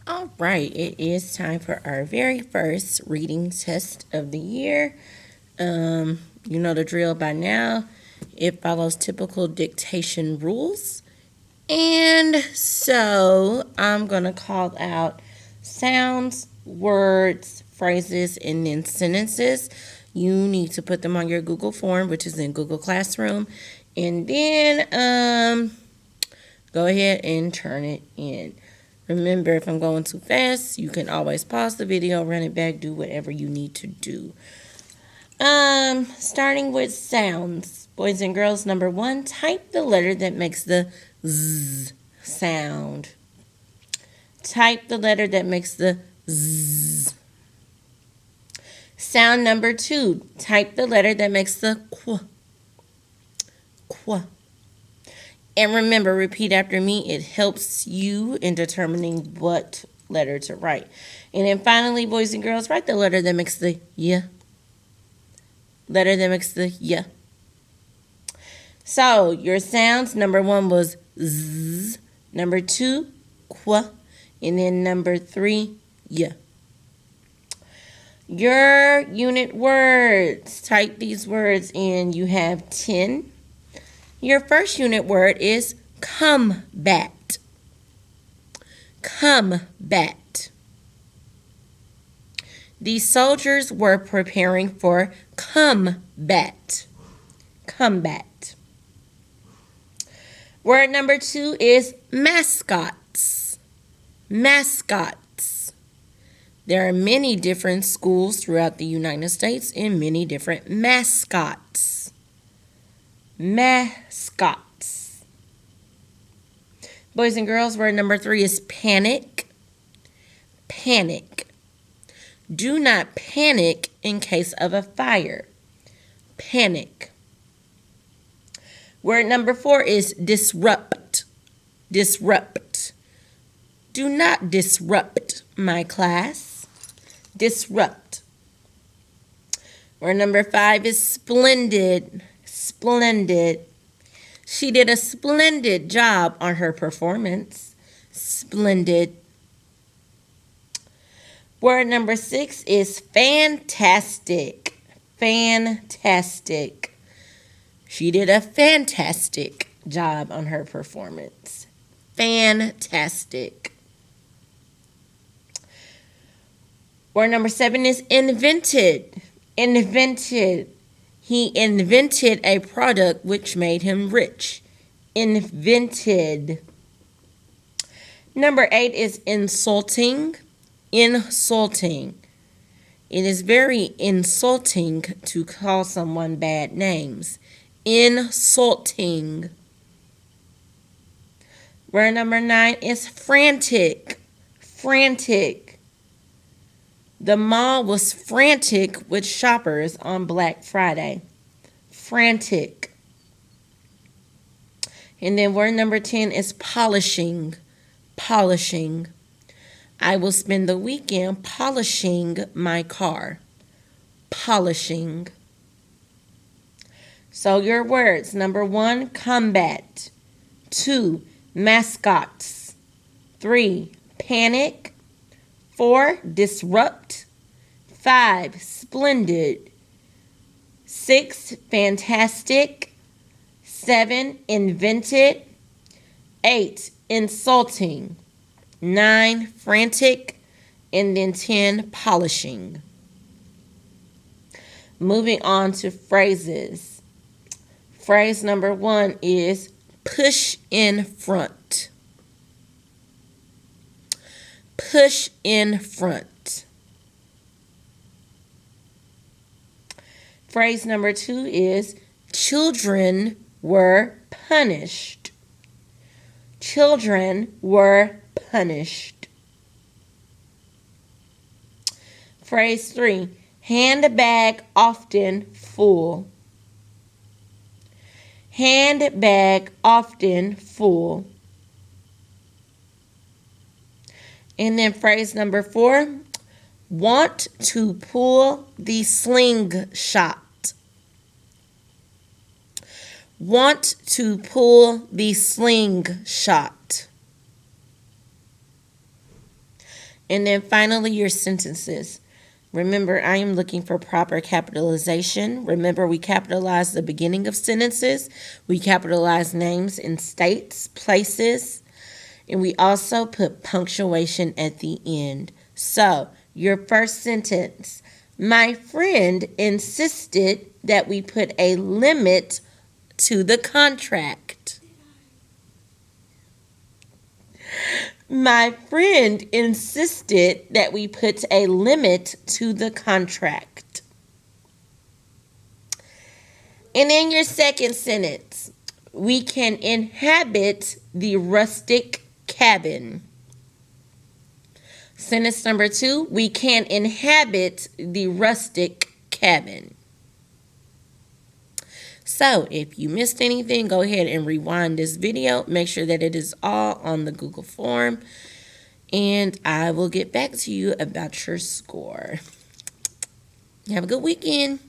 All right, it is time for our very first reading test of the year. You know the drill by now. It follows typical dictation rules. And so I'm going to call out sounds, words, phrases, and then sentences. You need to put them on your Google form, which is in Google Classroom. And then go ahead and turn it in. Remember, if I'm going too fast, you can always pause the video, run it back, do whatever you need to do. Starting with sounds. Boys and girls, number one, type the letter that makes the Z sound. Type the letter that makes the Z. Sound number two, type the letter that makes the Qu. Qu. And remember, repeat after me. It helps you in determining what letter to write. And then finally, boys and girls, write the letter that makes the Y. Letter that makes the Y. So, your sounds, number one was Z. Number two, Qu. And then number three, Y. Your unit words. Type these words in. You have 10. Your first unit word is combat. Combat. The soldiers were preparing for combat. Combat. Word number two is mascots. Mascots. There are many different schools throughout the United States and many different mascots. Mascots. Boys and girls, word number three is panic. Panic. Do not panic in case of a fire. Panic. Word number four is disrupt. Disrupt. Do not disrupt my class. Disrupt. Word number five is splendid. Splendid. She did a splendid job on her performance. Splendid. Word number six is fantastic. Fantastic. She did a fantastic job on her performance. Fantastic. Word number seven is invented. Invented. He invented a product which made him rich. Invented. Number eight is insulting. Insulting. It is very insulting to call someone bad names. Insulting. Word number nine is frantic. Frantic. The mall was frantic with shoppers on Black Friday. Frantic. And then word number 10 is polishing. Polishing. I will spend the weekend polishing my car. Polishing. So your words, number one, combat. 2, mascots. 3, panic. 4, disrupt. 5, splendid. 6, fantastic. 7, invented. 8, insulting. 9, frantic. And then 10, polishing. Moving on to phrases. Phrase number 1 is push in front. Push in front. Phrase number 2 is children were punished. Children were punished. Phrase 3, handbag often full. Handbag often full. And then phrase number 4, want to pull the slingshot. Want to pull the slingshot. And then finally, your sentences. Remember, I am looking for proper capitalization. Remember, we capitalize the beginning of sentences. We capitalize names in states, places, and we also put punctuation at the end. So, your first sentence, my friend insisted that we put a limit to the contract. My friend insisted that we put a limit to the contract. And in your second sentence, we can inhabit the rustic cabin. Sentence number 2, we can inhabit the rustic cabin. So if you missed anything, go ahead and rewind this video. Make sure that it is all on the Google form. And I will get back to you about your score. Have a good weekend.